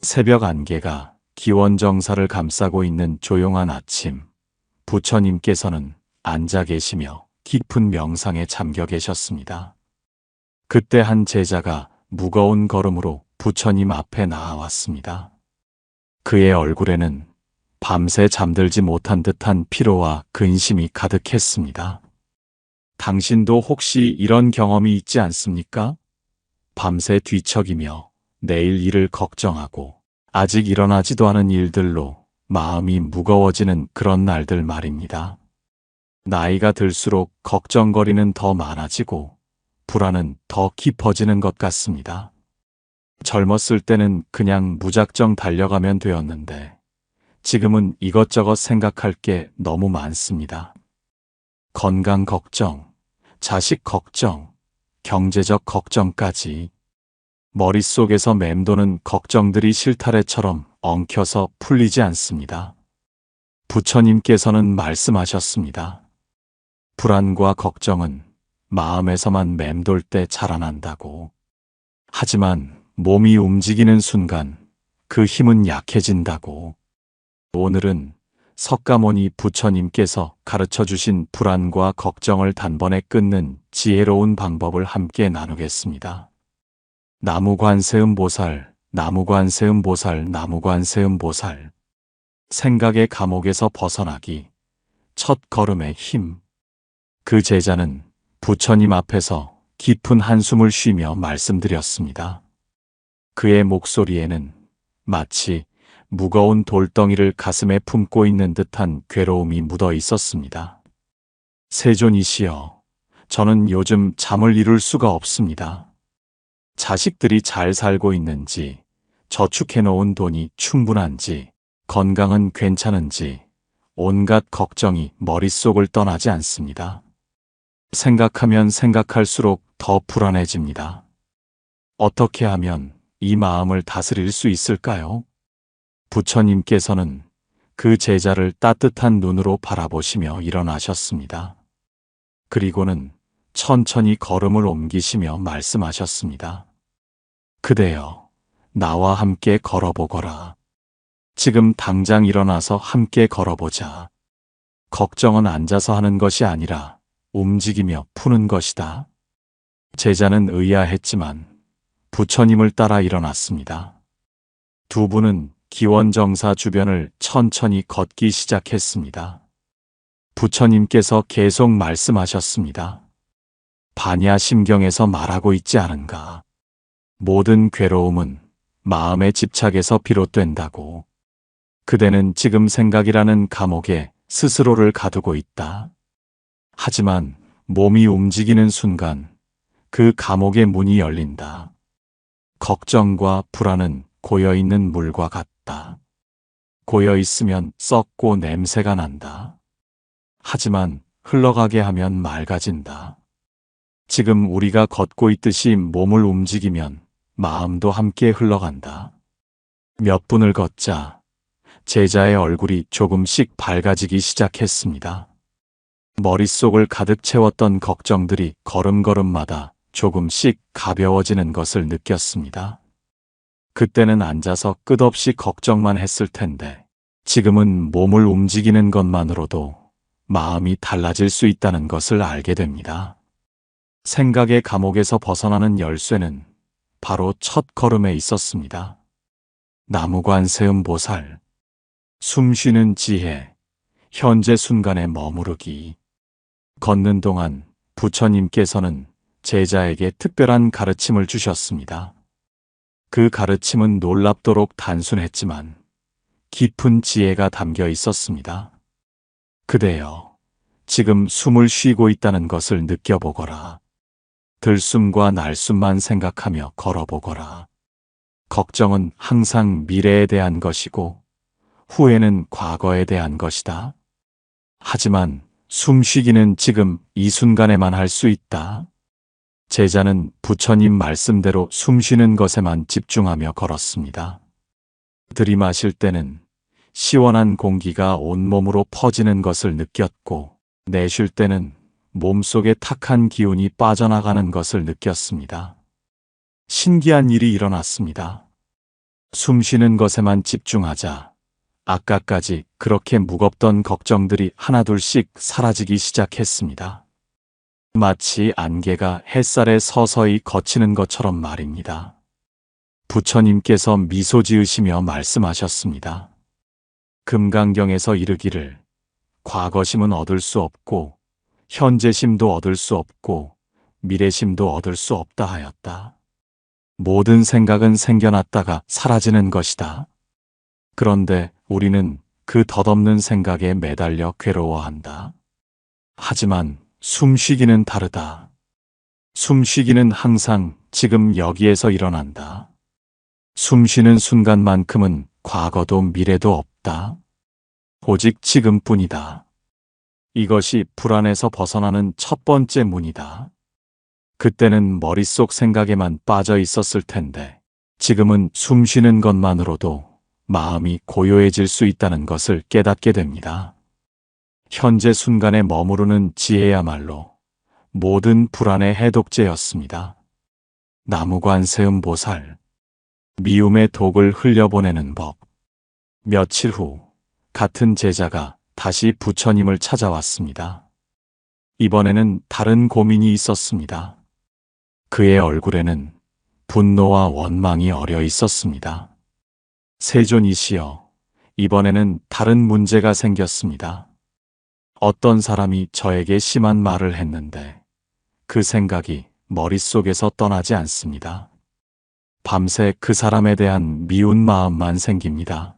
새벽 안개가 기원정사를 감싸고 있는 조용한 아침, 부처님께서는 앉아 계시며 깊은 명상에 잠겨 계셨습니다. 그때 한 제자가 무거운 걸음으로 부처님 앞에 나아왔습니다. 그의 얼굴에는 밤새 잠들지 못한 듯한 피로와 근심이 가득했습니다. 당신도 혹시 이런 경험이 있지 않습니까? 밤새 뒤척이며 내일 일을 걱정하고 아직 일어나지도 않은 일들로 마음이 무거워지는 그런 날들 말입니다. 나이가 들수록 걱정거리는 더 많아지고 불안은 더 깊어지는 것 같습니다. 젊었을 때는 그냥 무작정 달려가면 되었는데 지금은 이것저것 생각할 게 너무 많습니다. 건강 걱정, 자식 걱정, 경제적 걱정까지 머릿속에서 맴도는 걱정들이 실타래처럼 엉켜서 풀리지 않습니다. 부처님께서는 말씀하셨습니다. 불안과 걱정은 마음에서만 맴돌 때 자라난다고. 하지만 몸이 움직이는 순간 그 힘은 약해진다고. 오늘은 석가모니 부처님께서 가르쳐 주신 불안과 걱정을 단번에 끊는 지혜로운 방법을 함께 나누겠습니다. 나무관세음보살, 나무관세음보살, 나무관세음보살. 생각의 감옥에서 벗어나기. 첫 걸음의 힘. 그 제자는 부처님 앞에서 깊은 한숨을 쉬며 말씀드렸습니다. 그의 목소리에는 마치 무거운 돌덩이를 가슴에 품고 있는 듯한 괴로움이 묻어 있었습니다. 세존이시여, 저는 요즘 잠을 이룰 수가 없습니다. 자식들이 잘 살고 있는지, 저축해놓은 돈이 충분한지, 건강은 괜찮은지, 온갖 걱정이 머릿속을 떠나지 않습니다. 생각하면 생각할수록 더 불안해집니다. 어떻게 하면 이 마음을 다스릴 수 있을까요? 부처님께서는 그 제자를 따뜻한 눈으로 바라보시며 일어나셨습니다. 그리고는 천천히 걸음을 옮기시며 말씀하셨습니다. 그대여, 나와 함께 걸어보거라. 지금 당장 일어나서 함께 걸어보자. 걱정은 앉아서 하는 것이 아니라 움직이며 푸는 것이다. 제자는 의아했지만 부처님을 따라 일어났습니다. 두 분은 기원정사 주변을 천천히 걷기 시작했습니다. 부처님께서 계속 말씀하셨습니다. 반야심경에서 말하고 있지 않은가. 모든 괴로움은 마음의 집착에서 비롯된다고. 그대는 지금 생각이라는 감옥에 스스로를 가두고 있다. 하지만 몸이 움직이는 순간 그 감옥의 문이 열린다. 걱정과 불안은 고여있는 물과 같다. 고여있으면 썩고 냄새가 난다. 하지만 흘러가게 하면 맑아진다. 지금 우리가 걷고 있듯이 몸을 움직이면 마음도 함께 흘러간다. 몇 분을 걷자 제자의 얼굴이 조금씩 밝아지기 시작했습니다. 머릿속을 가득 채웠던 걱정들이 걸음걸음마다 조금씩 가벼워지는 것을 느꼈습니다. 그때는 앉아서 끝없이 걱정만 했을 텐데 지금은 몸을 움직이는 것만으로도 마음이 달라질 수 있다는 것을 알게 됩니다. 생각의 감옥에서 벗어나는 열쇠는 바로 첫 걸음에 있었습니다. 나무관세음보살. 숨쉬는 지혜, 현재 순간에 머무르기. 걷는 동안 부처님께서는 제자에게 특별한 가르침을 주셨습니다. 그 가르침은 놀랍도록 단순했지만 깊은 지혜가 담겨 있었습니다. 그대여, 지금 숨을 쉬고 있다는 것을 느껴보거라. 들숨과 날숨만 생각하며 걸어보거라. 걱정은 항상 미래에 대한 것이고 후회는 과거에 대한 것이다. 하지만 숨쉬기는 지금 이 순간에만 할 수 있다. 제자는 부처님 말씀대로 숨쉬는 것에만 집중하며 걸었습니다. 들이마실 때는 시원한 공기가 온몸으로 퍼지는 것을 느꼈고 내쉴 때는 몸속의 탁한 기운이 빠져나가는 것을 느꼈습니다. 신기한 일이 일어났습니다. 숨 쉬는 것에만 집중하자 아까까지 그렇게 무겁던 걱정들이 하나둘씩 사라지기 시작했습니다. 마치 안개가 햇살에 서서히 걷히는 것처럼 말입니다. 부처님께서 미소 지으시며 말씀하셨습니다. 금강경에서 이르기를 과거심은 얻을 수 없고 현재심도 얻을 수 없고 미래심도 얻을 수 없다 하였다. 모든 생각은 생겨났다가 사라지는 것이다. 그런데 우리는 그 덧없는 생각에 매달려 괴로워한다. 하지만 숨쉬기는 다르다. 숨쉬기는 항상 지금 여기에서 일어난다. 숨쉬는 순간만큼은 과거도 미래도 없다. 오직 지금뿐이다. 이것이 불안에서 벗어나는 첫 번째 문이다. 그때는 머릿속 생각에만 빠져 있었을 텐데 지금은 숨쉬는 것만으로도 마음이 고요해질 수 있다는 것을 깨닫게 됩니다. 현재 순간에 머무르는 지혜야말로 모든 불안의 해독제였습니다. 나무관세음보살, 미움의 독을 흘려보내는 법. 며칠 후 같은 제자가 다시 부처님을 찾아왔습니다. 이번에는 다른 고민이 있었습니다. 그의 얼굴에는 분노와 원망이 어려 있었습니다. 세존이시여, 이번에는 다른 문제가 생겼습니다. 어떤 사람이 저에게 심한 말을 했는데 그 생각이 머릿속에서 떠나지 않습니다. 밤새 그 사람에 대한 미운 마음만 생깁니다.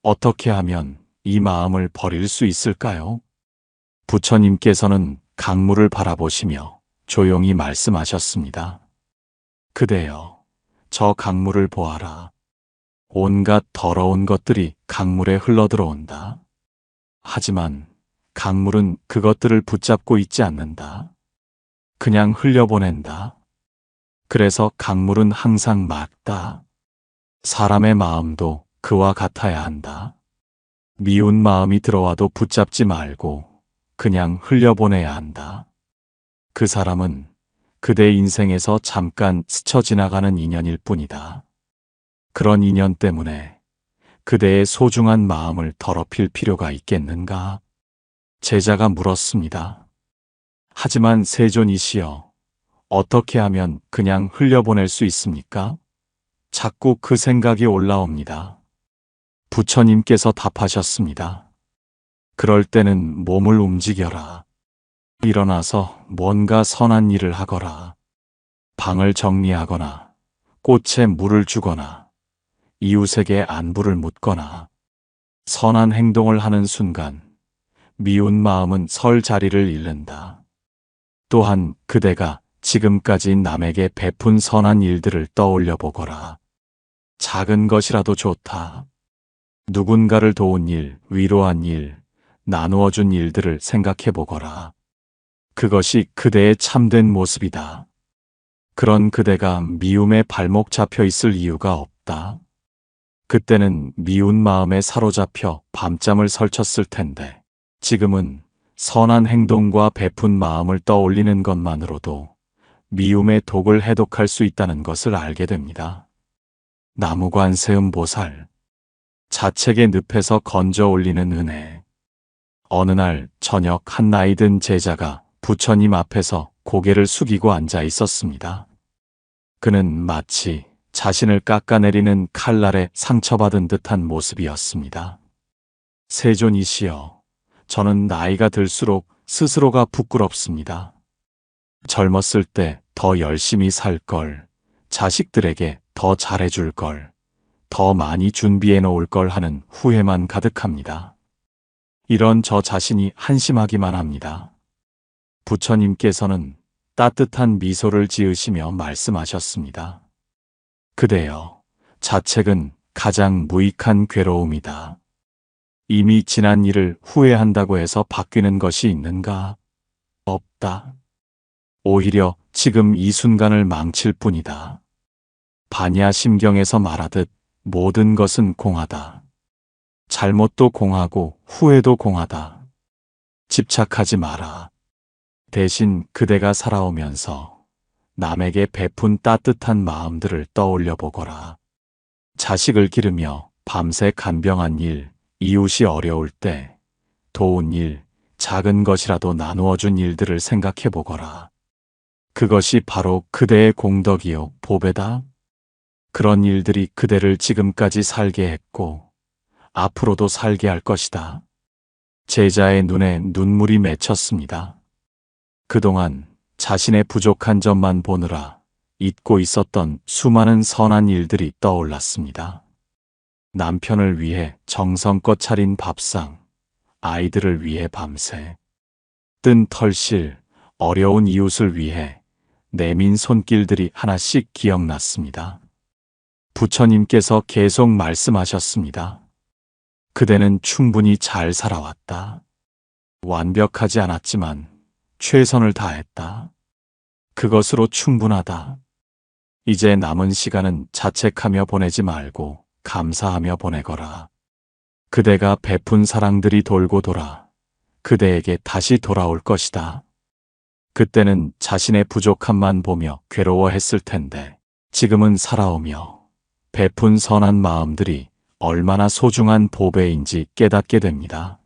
어떻게 하면 이 마음을 버릴 수 있을까요? 부처님께서는 강물을 바라보시며 조용히 말씀하셨습니다. 그대여, 저 강물을 보아라. 온갖 더러운 것들이 강물에 흘러들어온다. 하지만 강물은 그것들을 붙잡고 있지 않는다. 그냥 흘려보낸다. 그래서 강물은 항상 맑다. 사람의 마음도 그와 같아야 한다. 미운 마음이 들어와도 붙잡지 말고 그냥 흘려보내야 한다. 그 사람은 그대 인생에서 잠깐 스쳐 지나가는 인연일 뿐이다. 그런 인연 때문에 그대의 소중한 마음을 더럽힐 필요가 있겠는가? 제자가 물었습니다. 하지만 세존이시여, 어떻게 하면 그냥 흘려보낼 수 있습니까? 자꾸 그 생각이 올라옵니다. 부처님께서 답하셨습니다. 그럴 때는 몸을 움직여라. 일어나서 뭔가 선한 일을 하거라. 방을 정리하거나 꽃에 물을 주거나 이웃에게 안부를 묻거나 선한 행동을 하는 순간 미운 마음은 설 자리를 잃는다. 또한 그대가 지금까지 남에게 베푼 선한 일들을 떠올려 보거라. 작은 것이라도 좋다. 누군가를 도운 일, 위로한 일, 나누어 준 일들을 생각해 보거라. 그것이 그대의 참된 모습이다. 그런 그대가 미움에 발목 잡혀 있을 이유가 없다. 그때는 미운 마음에 사로잡혀 밤잠을 설쳤을 텐데 지금은 선한 행동과 베푼 마음을 떠올리는 것만으로도 미움의 독을 해독할 수 있다는 것을 알게 됩니다. 나무관세음보살, 자책의 늪에서 건져 올리는 은혜. 어느 날 저녁 한 나이 든 제자가 부처님 앞에서 고개를 숙이고 앉아 있었습니다. 그는 마치 자신을 깎아내리는 칼날에 상처받은 듯한 모습이었습니다. 세존이시여, 저는 나이가 들수록 스스로가 부끄럽습니다. 젊었을 때 더 열심히 살 걸, 자식들에게 더 잘해줄 걸, 더 많이 준비해 놓을 걸 하는 후회만 가득합니다. 이런 저 자신이 한심하기만 합니다. 부처님께서는 따뜻한 미소를 지으시며 말씀하셨습니다. 그대여, 자책은 가장 무익한 괴로움이다. 이미 지난 일을 후회한다고 해서 바뀌는 것이 있는가? 없다. 오히려 지금 이 순간을 망칠 뿐이다. 반야심경에서 말하듯 모든 것은 공하다. 잘못도 공하고 후회도 공하다. 집착하지 마라. 대신 그대가 살아오면서 남에게 베푼 따뜻한 마음들을 떠올려 보거라. 자식을 기르며 밤새 간병한 일, 이웃이 어려울 때 도운 일, 작은 것이라도 나누어준 일들을 생각해 보거라. 그것이 바로 그대의 공덕이요 보배다. 그런 일들이 그대를 지금까지 살게 했고 앞으로도 살게 할 것이다. 제자의 눈에 눈물이 맺혔습니다. 그동안 자신의 부족한 점만 보느라 잊고 있었던 수많은 선한 일들이 떠올랐습니다. 남편을 위해 정성껏 차린 밥상, 아이들을 위해 밤새 뜬 털실, 어려운 이웃을 위해 내민 손길들이 하나씩 기억났습니다. 부처님께서 계속 말씀하셨습니다. 그대는 충분히 잘 살아왔다. 완벽하지 않았지만 최선을 다했다. 그것으로 충분하다. 이제 남은 시간은 자책하며 보내지 말고 감사하며 보내거라. 그대가 베푼 사랑들이 돌고 돌아 그대에게 다시 돌아올 것이다. 그때는 자신의 부족함만 보며 괴로워했을 텐데 지금은 살아오며 베푼 선한 마음들이 얼마나 소중한 보배인지 깨닫게 됩니다.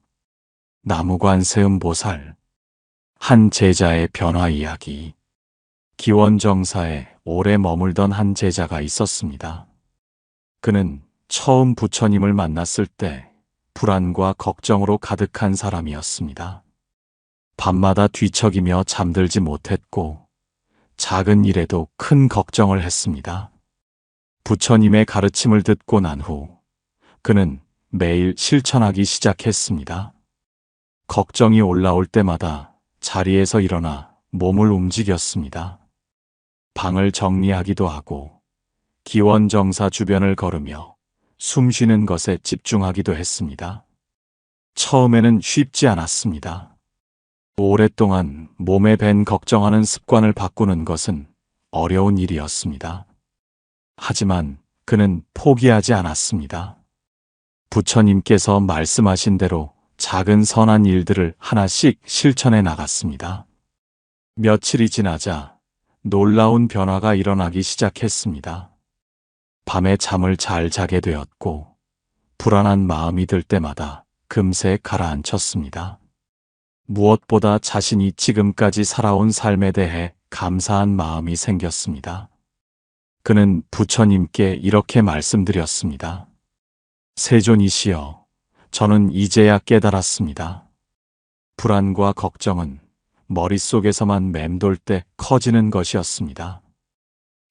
나무관세음보살 한 제자의 변화 이야기. 기원정사에 오래 머물던 한 제자가 있었습니다. 그는 처음 부처님을 만났을 때 불안과 걱정으로 가득한 사람이었습니다. 밤마다 뒤척이며 잠들지 못했고 작은 일에도 큰 걱정을 했습니다. 부처님의 가르침을 듣고 난 후 그는 매일 실천하기 시작했습니다. 걱정이 올라올 때마다 자리에서 일어나 몸을 움직였습니다. 방을 정리하기도 하고 기원정사 주변을 걸으며 숨 쉬는 것에 집중하기도 했습니다. 처음에는 쉽지 않았습니다. 오랫동안 몸에 밴 걱정하는 습관을 바꾸는 것은 어려운 일이었습니다. 하지만 그는 포기하지 않았습니다. 부처님께서 말씀하신 대로 작은 선한 일들을 하나씩 실천해 나갔습니다. 며칠이 지나자 놀라운 변화가 일어나기 시작했습니다. 밤에 잠을 잘 자게 되었고 불안한 마음이 들 때마다 금세 가라앉혔습니다. 무엇보다 자신이 지금까지 살아온 삶에 대해 감사한 마음이 생겼습니다. 그는 부처님께 이렇게 말씀드렸습니다. 세존이시여, 저는 이제야 깨달았습니다. 불안과 걱정은 머릿속에서만 맴돌 때 커지는 것이었습니다.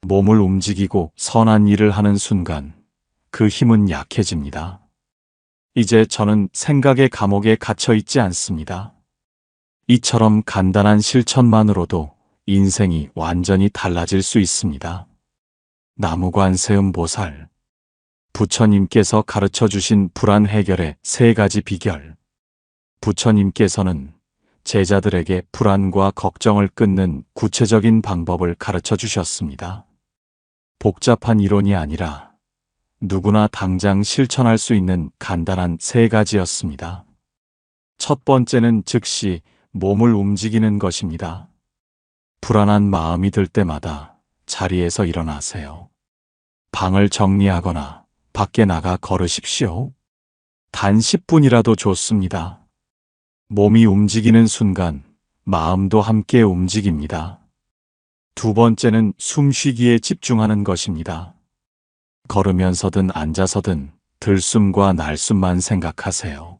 몸을 움직이고 선한 일을 하는 순간 그 힘은 약해집니다. 이제 저는 생각의 감옥에 갇혀 있지 않습니다. 이처럼 간단한 실천만으로도 인생이 완전히 달라질 수 있습니다. 나무관세음보살 부처님께서 가르쳐 주신 불안 해결의 3가지 비결. 부처님께서는 제자들에게 불안과 걱정을 끊는 구체적인 방법을 가르쳐 주셨습니다. 복잡한 이론이 아니라 누구나 당장 실천할 수 있는 간단한 3가지였습니다. 첫 번째는 즉시 몸을 움직이는 것입니다. 불안한 마음이 들 때마다 자리에서 일어나세요. 방을 정리하거나 밖에 나가 걸으십시오. 단 10분이라도 좋습니다. 몸이 움직이는 순간 마음도 함께 움직입니다. 두 번째는 숨쉬기에 집중하는 것입니다. 걸으면서든 앉아서든 들숨과 날숨만 생각하세요.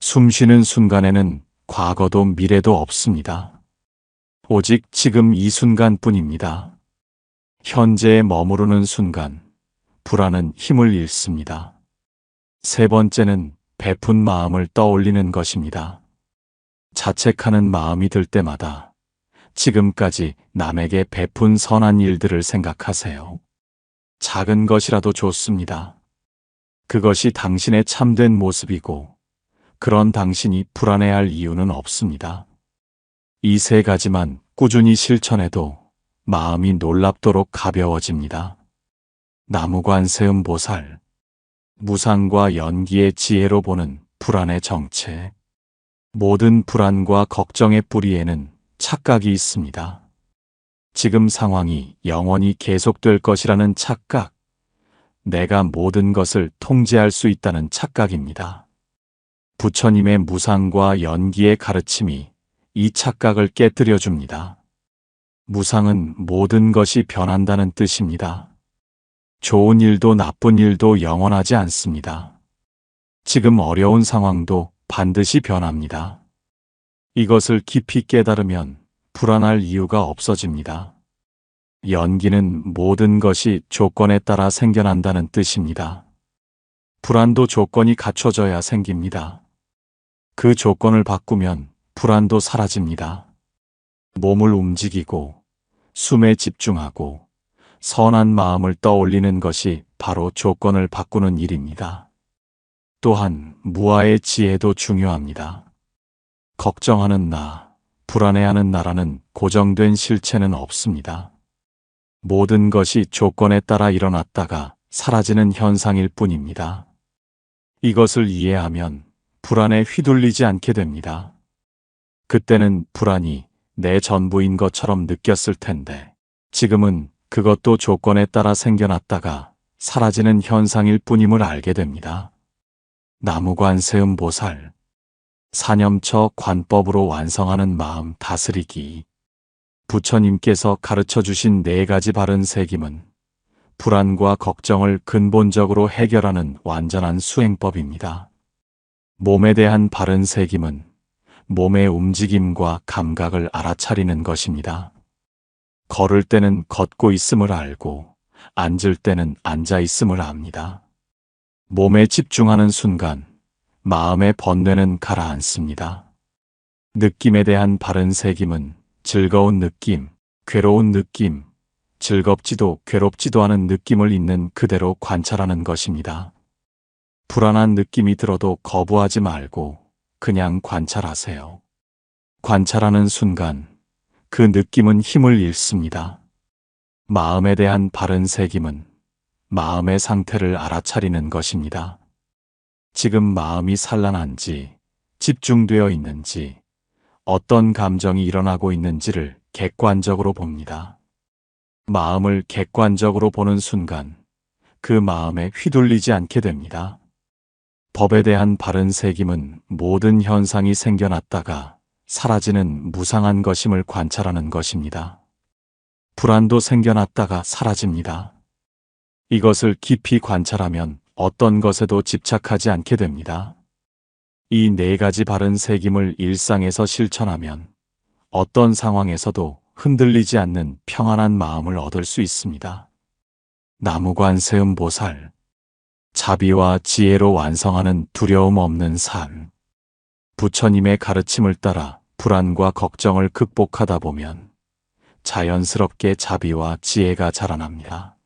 숨 쉬는 순간에는 과거도 미래도 없습니다. 오직 지금 이 순간뿐입니다. 현재에 머무르는 순간 불안은 힘을 잃습니다. 세 번째는 베푼 마음을 떠올리는 것입니다. 자책하는 마음이 들 때마다 지금까지 남에게 베푼 선한 일들을 생각하세요. 작은 것이라도 좋습니다. 그것이 당신의 참된 모습이고 그런 당신이 불안해할 이유는 없습니다. 이 3가지만 꾸준히 실천해도 마음이 놀랍도록 가벼워집니다. 나무관세음보살 무상과 연기의 지혜로 보는 불안의 정체. 모든 불안과 걱정의 뿌리에는 착각이 있습니다. 지금 상황이 영원히 계속될 것이라는 착각. 내가 모든 것을 통제할 수 있다는 착각입니다. 부처님의 무상과 연기의 가르침이 이 착각을 깨뜨려 줍니다. 무상은 모든 것이 변한다는 뜻입니다. 좋은 일도 나쁜 일도 영원하지 않습니다. 지금 어려운 상황도 반드시 변합니다. 이것을 깊이 깨달으면 불안할 이유가 없어집니다. 연기는 모든 것이 조건에 따라 생겨난다는 뜻입니다. 불안도 조건이 갖춰져야 생깁니다. 그 조건을 바꾸면 불안도 사라집니다. 몸을 움직이고 숨에 집중하고 선한 마음을 떠올리는 것이 바로 조건을 바꾸는 일입니다. 또한 무아의 지혜도 중요합니다. 걱정하는 나, 불안해하는 나라는 고정된 실체는 없습니다. 모든 것이 조건에 따라 일어났다가 사라지는 현상일 뿐입니다. 이것을 이해하면 불안에 휘둘리지 않게 됩니다. 그때는 불안이 내 전부인 것처럼 느꼈을 텐데 지금은 그것도 조건에 따라 생겨났다가 사라지는 현상일 뿐임을 알게 됩니다. 나무관세음보살 사념처 관법으로 완성하는 마음 다스리기. 부처님께서 가르쳐 주신 4가지 바른 새김은 불안과 걱정을 근본적으로 해결하는 완전한 수행법입니다. 몸에 대한 바른 새김은 몸의 움직임과 감각을 알아차리는 것입니다. 걸을 때는 걷고 있음을 알고 앉을 때는 앉아 있음을 압니다. 몸에 집중하는 순간 마음의 번뇌는 가라앉습니다. 느낌에 대한 바른 새김은 즐거운 느낌, 괴로운 느낌, 즐겁지도 괴롭지도 않은 느낌을 있는 그대로 관찰하는 것입니다. 불안한 느낌이 들어도 거부하지 말고 그냥 관찰하세요. 관찰하는 순간 그 느낌은 힘을 잃습니다. 마음에 대한 바른 새김은 마음의 상태를 알아차리는 것입니다. 지금 마음이 산란한지, 집중되어 있는지, 어떤 감정이 일어나고 있는지를 객관적으로 봅니다. 마음을 객관적으로 보는 순간 그 마음에 휘둘리지 않게 됩니다. 법에 대한 바른 새김은 모든 현상이 생겨났다가 사라지는 무상한 것임을 관찰하는 것입니다. 불안도 생겨났다가 사라집니다. 이것을 깊이 관찰하면 어떤 것에도 집착하지 않게 됩니다. 이 4가지 바른 새김을 일상에서 실천하면 어떤 상황에서도 흔들리지 않는 평안한 마음을 얻을 수 있습니다. 나무관세음보살 자비와 지혜로 완성하는 두려움 없는 삶. 부처님의 가르침을 따라 불안과 걱정을 극복하다 보면 자연스럽게 자비와 지혜가 자라납니다.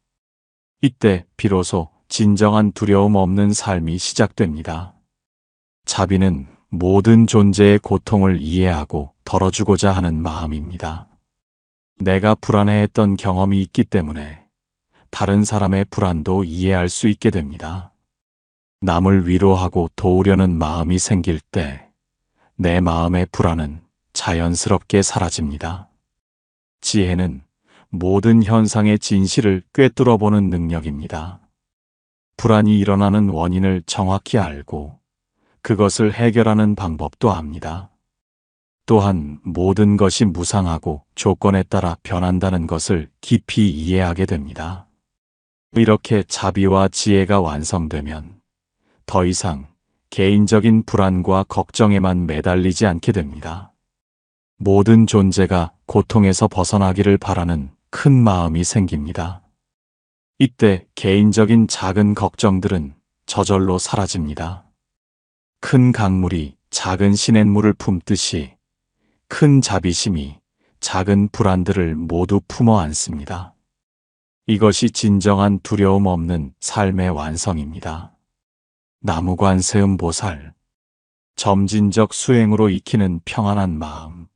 이때 비로소 진정한 두려움 없는 삶이 시작됩니다. 자비는 모든 존재의 고통을 이해하고 덜어주고자 하는 마음입니다. 내가 불안해했던 경험이 있기 때문에 다른 사람의 불안도 이해할 수 있게 됩니다. 남을 위로하고 도우려는 마음이 생길 때 내 마음의 불안은 자연스럽게 사라집니다. 지혜는 모든 현상의 진실을 꿰뚫어 보는 능력입니다. 불안이 일어나는 원인을 정확히 알고 그것을 해결하는 방법도 압니다. 또한 모든 것이 무상하고 조건에 따라 변한다는 것을 깊이 이해하게 됩니다. 이렇게 자비와 지혜가 완성되면 더 이상 개인적인 불안과 걱정에만 매달리지 않게 됩니다. 모든 존재가 고통에서 벗어나기를 바라는 큰 마음이 생깁니다. 이때 개인적인 작은 걱정들은 저절로 사라집니다. 큰 강물이 작은 시냇물을 품듯이 큰 자비심이 작은 불안들을 모두 품어 안습니다. 이것이 진정한 두려움 없는 삶의 완성입니다. 나무관세음보살 점진적 수행으로 익히는 평안한 마음.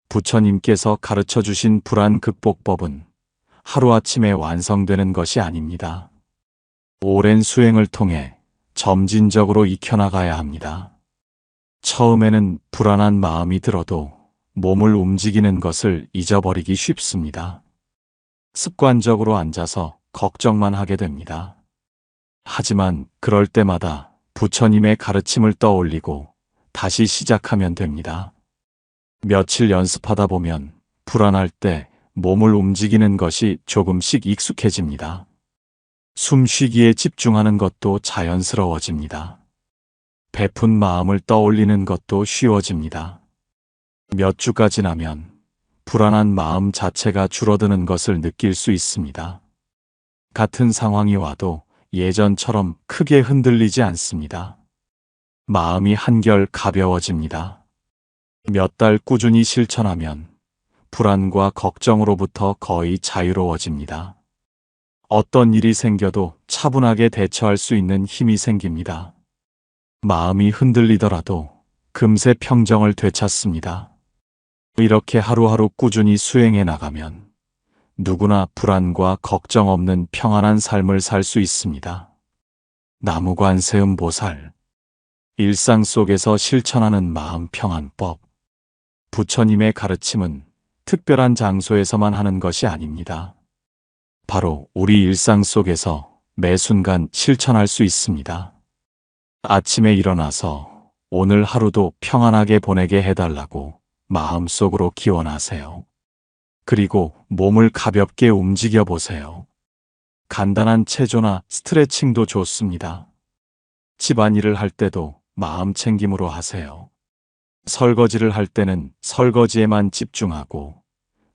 부처님께서 가르쳐 주신 불안 극복법은 하루아침에 완성되는 것이 아닙니다. 오랜 수행을 통해 점진적으로 익혀나가야 합니다. 처음에는 불안한 마음이 들어도 몸을 움직이는 것을 잊어버리기 쉽습니다. 습관적으로 앉아서 걱정만 하게 됩니다. 하지만 그럴 때마다 부처님의 가르침을 떠올리고 다시 시작하면 됩니다. 며칠 연습하다 보면 불안할 때 몸을 움직이는 것이 조금씩 익숙해집니다. 숨쉬기에 집중하는 것도 자연스러워집니다. 베푼 마음을 떠올리는 것도 쉬워집니다. 몇 주가 지나면 불안한 마음 자체가 줄어드는 것을 느낄 수 있습니다. 같은 상황이 와도 예전처럼 크게 흔들리지 않습니다. 마음이 한결 가벼워집니다. 몇 달 꾸준히 실천하면 불안과 걱정으로부터 거의 자유로워집니다. 어떤 일이 생겨도 차분하게 대처할 수 있는 힘이 생깁니다. 마음이 흔들리더라도 금세 평정을 되찾습니다. 이렇게 하루하루 꾸준히 수행해 나가면 누구나 불안과 걱정 없는 평안한 삶을 살 수 있습니다. 나무관세음보살. 일상 속에서 실천하는 마음 평안법. 부처님의 가르침은 특별한 장소에서만 하는 것이 아닙니다. 바로 우리 일상 속에서 매 순간 실천할 수 있습니다. 아침에 일어나서 오늘 하루도 평안하게 보내게 해달라고 마음속으로 기원하세요. 그리고 몸을 가볍게 움직여 보세요. 간단한 체조나 스트레칭도 좋습니다. 집안일을 할 때도 마음 챙김으로 하세요. 설거지를 할 때는 설거지에만 집중하고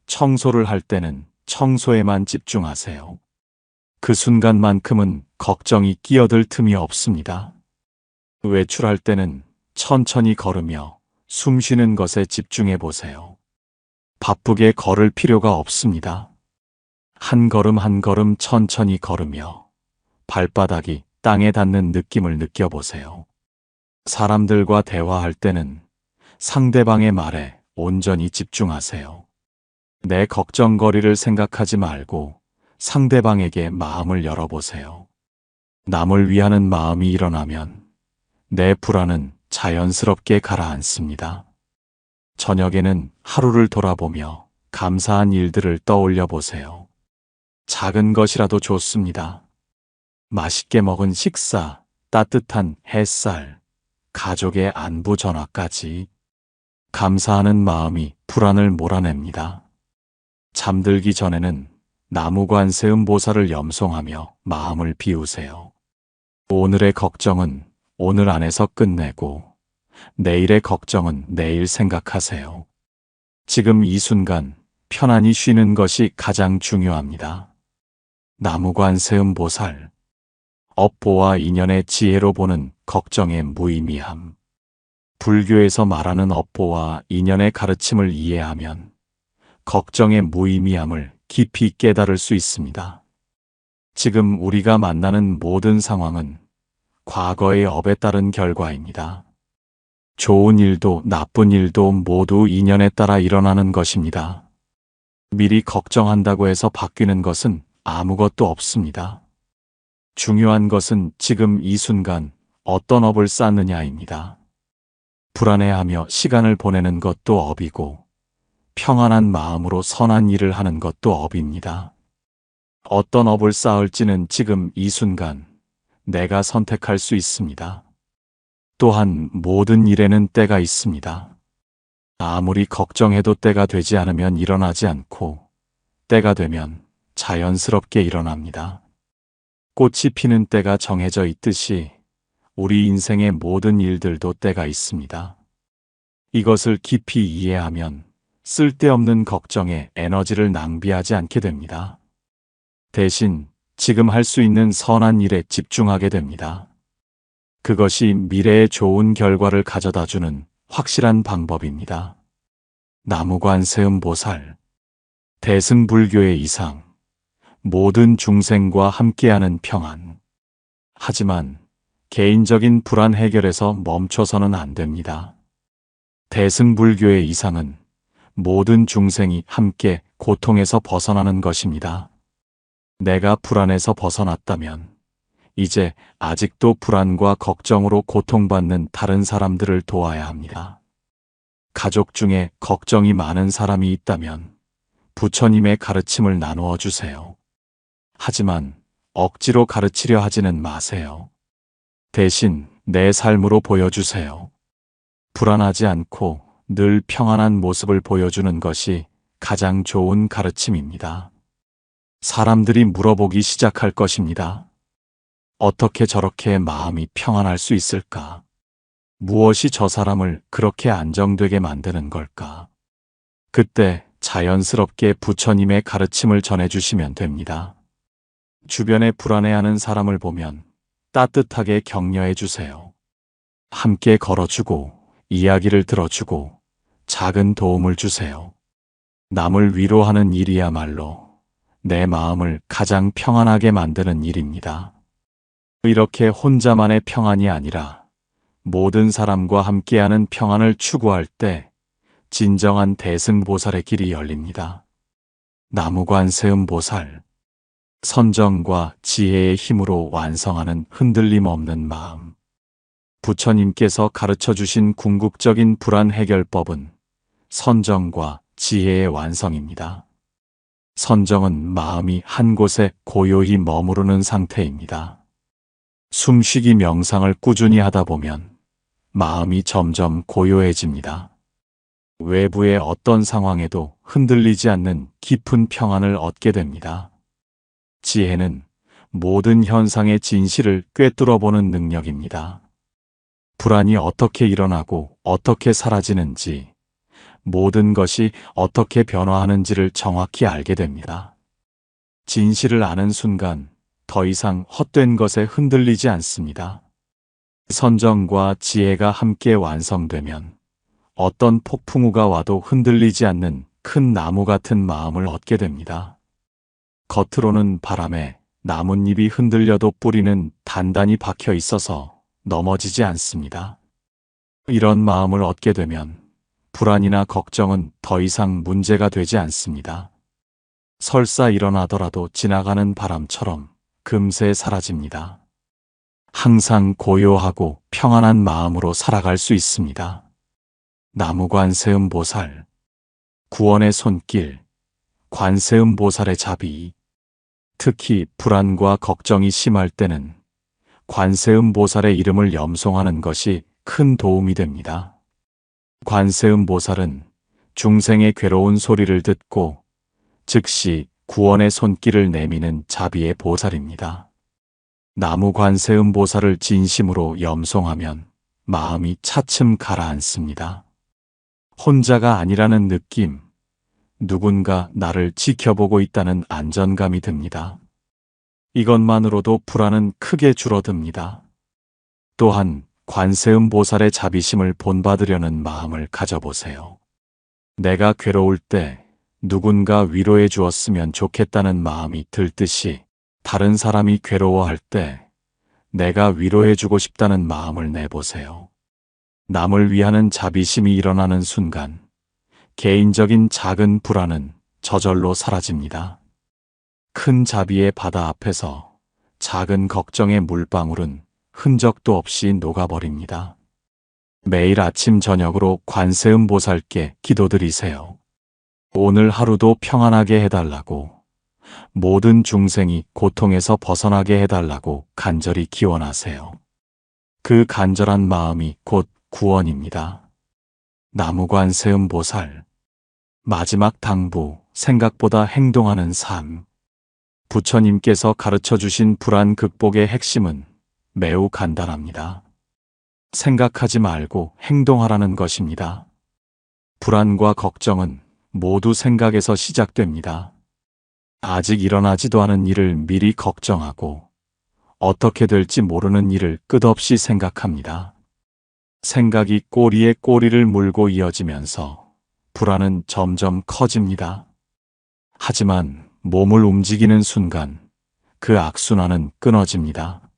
청소를 할 때는 청소에만 집중하세요. 그 순간만큼은 걱정이 끼어들 틈이 없습니다. 외출할 때는 천천히 걸으며 숨 쉬는 것에 집중해 보세요. 바쁘게 걸을 필요가 없습니다. 한 걸음 한 걸음 천천히 걸으며 발바닥이 땅에 닿는 느낌을 느껴보세요. 사람들과 대화할 때는 상대방의 말에 온전히 집중하세요. 내 걱정거리를 생각하지 말고 상대방에게 마음을 열어보세요. 남을 위하는 마음이 일어나면 내 불안은 자연스럽게 가라앉습니다. 저녁에는 하루를 돌아보며 감사한 일들을 떠올려 보세요. 작은 것이라도 좋습니다. 맛있게 먹은 식사, 따뜻한 햇살, 가족의 안부 전화까지 감사하는 마음이 불안을 몰아냅니다. 잠들기 전에는 나무관세음보살을 염송하며 마음을 비우세요. 오늘의 걱정은 오늘 안에서 끝내고 내일의 걱정은 내일 생각하세요. 지금 이 순간 편안히 쉬는 것이 가장 중요합니다. 나무관세음보살. 업보와 인연의 지혜로 보는 걱정의 무의미함. 불교에서 말하는 업보와 인연의 가르침을 이해하면 걱정의 무의미함을 깊이 깨달을 수 있습니다. 지금 우리가 만나는 모든 상황은 과거의 업에 따른 결과입니다. 좋은 일도 나쁜 일도 모두 인연에 따라 일어나는 것입니다. 미리 걱정한다고 해서 바뀌는 것은 아무것도 없습니다. 중요한 것은 지금 이 순간 어떤 업을 쌓느냐입니다. 불안해하며 시간을 보내는 것도 업이고 평안한 마음으로 선한 일을 하는 것도 업입니다. 어떤 업을 쌓을지는 지금 이 순간 내가 선택할 수 있습니다. 또한 모든 일에는 때가 있습니다. 아무리 걱정해도 때가 되지 않으면 일어나지 않고 때가 되면 자연스럽게 일어납니다. 꽃이 피는 때가 정해져 있듯이 우리 인생의 모든 일들도 때가 있습니다. 이것을 깊이 이해하면 쓸데없는 걱정에 에너지를 낭비하지 않게 됩니다. 대신 지금 할 수 있는 선한 일에 집중하게 됩니다. 그것이 미래에 좋은 결과를 가져다주는 확실한 방법입니다. 나무관세음보살. 대승불교의 이상. 모든 중생과 함께하는 평안. 하지만 개인적인 불안 해결에서 멈춰서는 안 됩니다. 대승불교의 이상은 모든 중생이 함께 고통에서 벗어나는 것입니다. 내가 불안에서 벗어났다면 이제 아직도 불안과 걱정으로 고통받는 다른 사람들을 도와야 합니다. 가족 중에 걱정이 많은 사람이 있다면 부처님의 가르침을 나누어 주세요. 하지만 억지로 가르치려 하지는 마세요. 대신 내 삶으로 보여주세요. 불안하지 않고 늘 평안한 모습을 보여주는 것이 가장 좋은 가르침입니다. 사람들이 물어보기 시작할 것입니다. 어떻게 저렇게 마음이 평안할 수 있을까? 무엇이 저 사람을 그렇게 안정되게 만드는 걸까? 그때 자연스럽게 부처님의 가르침을 전해주시면 됩니다. 주변에 불안해하는 사람을 보면 따뜻하게 격려해 주세요. 함께 걸어주고 이야기를 들어주고 작은 도움을 주세요. 남을 위로하는 일이야말로 내 마음을 가장 평안하게 만드는 일입니다. 이렇게 혼자만의 평안이 아니라 모든 사람과 함께하는 평안을 추구할 때 진정한 대승보살의 길이 열립니다. 나무관세음보살, 선정과 지혜의 힘으로 완성하는 흔들림 없는 마음. 부처님께서 가르쳐 주신 궁극적인 불안 해결법은 선정과 지혜의 완성입니다. 선정은 마음이 한 곳에 고요히 머무르는 상태입니다. 숨쉬기 명상을 꾸준히 하다 보면 마음이 점점 고요해집니다. 외부의 어떤 상황에도 흔들리지 않는 깊은 평안을 얻게 됩니다. 지혜는 모든 현상의 진실을 꿰뚫어 보는 능력입니다. 불안이 어떻게 일어나고 어떻게 사라지는지, 모든 것이 어떻게 변화하는지를 정확히 알게 됩니다. 진실을 아는 순간 더 이상 헛된 것에 흔들리지 않습니다. 선정과 지혜가 함께 완성되면 어떤 폭풍우가 와도 흔들리지 않는 큰 나무 같은 마음을 얻게 됩니다. 겉으로는 바람에 나뭇잎이 흔들려도 뿌리는 단단히 박혀 있어서 넘어지지 않습니다. 이런 마음을 얻게 되면 불안이나 걱정은 더 이상 문제가 되지 않습니다. 설사 일어나더라도 지나가는 바람처럼 금세 사라집니다. 항상 고요하고 평안한 마음으로 살아갈 수 있습니다. 나무관세음보살, 구원의 손길, 관세음보살의 자비. 특히 불안과 걱정이 심할 때는 관세음보살의 이름을 염송하는 것이 큰 도움이 됩니다. 관세음보살은 중생의 괴로운 소리를 듣고 즉시 구원의 손길을 내미는 자비의 보살입니다. 나무관세음보살을 진심으로 염송하면 마음이 차츰 가라앉습니다. 혼자가 아니라는 느낌, 누군가 나를 지켜보고 있다는 안전감이 듭니다. 이것만으로도 불안은 크게 줄어듭니다. 또한 관세음보살의 자비심을 본받으려는 마음을 가져보세요. 내가 괴로울 때 누군가 위로해 주었으면 좋겠다는 마음이 들듯이 다른 사람이 괴로워할 때 내가 위로해 주고 싶다는 마음을 내보세요. 남을 위하는 자비심이 일어나는 순간 개인적인 작은 불안은 저절로 사라집니다. 큰 자비의 바다 앞에서 작은 걱정의 물방울은 흔적도 없이 녹아버립니다. 매일 아침 저녁으로 관세음보살께 기도드리세요. 오늘 하루도 평안하게 해달라고, 모든 중생이 고통에서 벗어나게 해달라고 간절히 기원하세요. 그 간절한 마음이 곧 구원입니다. 나무관세음보살, 마지막 당부, 생각보다 행동하는 삶. 부처님께서 가르쳐 주신 불안 극복의 핵심은 매우 간단합니다. 생각하지 말고 행동하라는 것입니다. 불안과 걱정은 모두 생각에서 시작됩니다. 아직 일어나지도 않은 일을 미리 걱정하고 어떻게 될지 모르는 일을 끝없이 생각합니다. 생각이 꼬리에 꼬리를 물고 이어지면서 불안은 점점 커집니다. 하지만 몸을 움직이는 순간 그 악순환은 끊어집니다.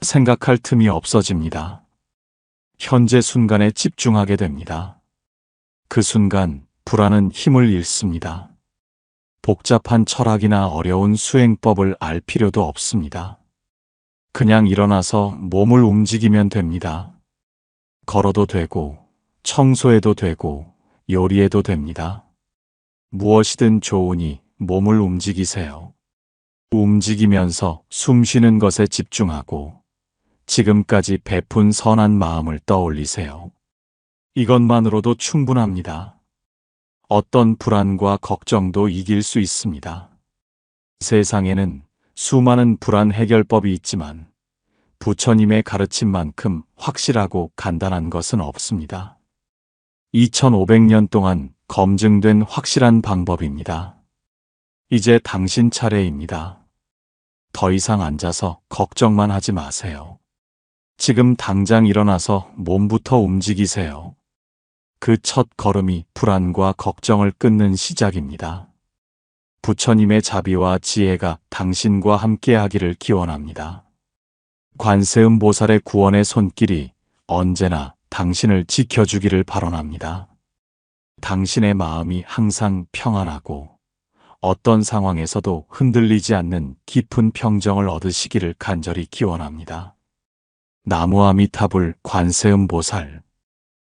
생각할 틈이 없어집니다. 현재 순간에 집중하게 됩니다. 그 순간 불안은 힘을 잃습니다. 복잡한 철학이나 어려운 수행법을 알 필요도 없습니다. 그냥 일어나서 몸을 움직이면 됩니다. 걸어도 되고, 청소해도 되고, 요리해도 됩니다. 무엇이든 좋으니 몸을 움직이세요. 움직이면서 숨 쉬는 것에 집중하고 지금까지 베푼 선한 마음을 떠올리세요. 이것만으로도 충분합니다. 어떤 불안과 걱정도 이길 수 있습니다. 세상에는 수많은 불안 해결법이 있지만 부처님의 가르침만큼 확실하고 간단한 것은 없습니다. 2500년 동안 검증된 확실한 방법입니다. 이제 당신 차례입니다. 더 이상 앉아서 걱정만 하지 마세요. 지금 당장 일어나서 몸부터 움직이세요. 그 첫 걸음이 불안과 걱정을 끊는 시작입니다. 부처님의 자비와 지혜가 당신과 함께하기를 기원합니다. 관세음 보살의 구원의 손길이 언제나 당신을 지켜주기를 발언합니다. 당신의 마음이 항상 평안하고 어떤 상황에서도 흔들리지 않는 깊은 평정을 얻으시기를 간절히 기원합니다. 나무 아미타불 관세음 보살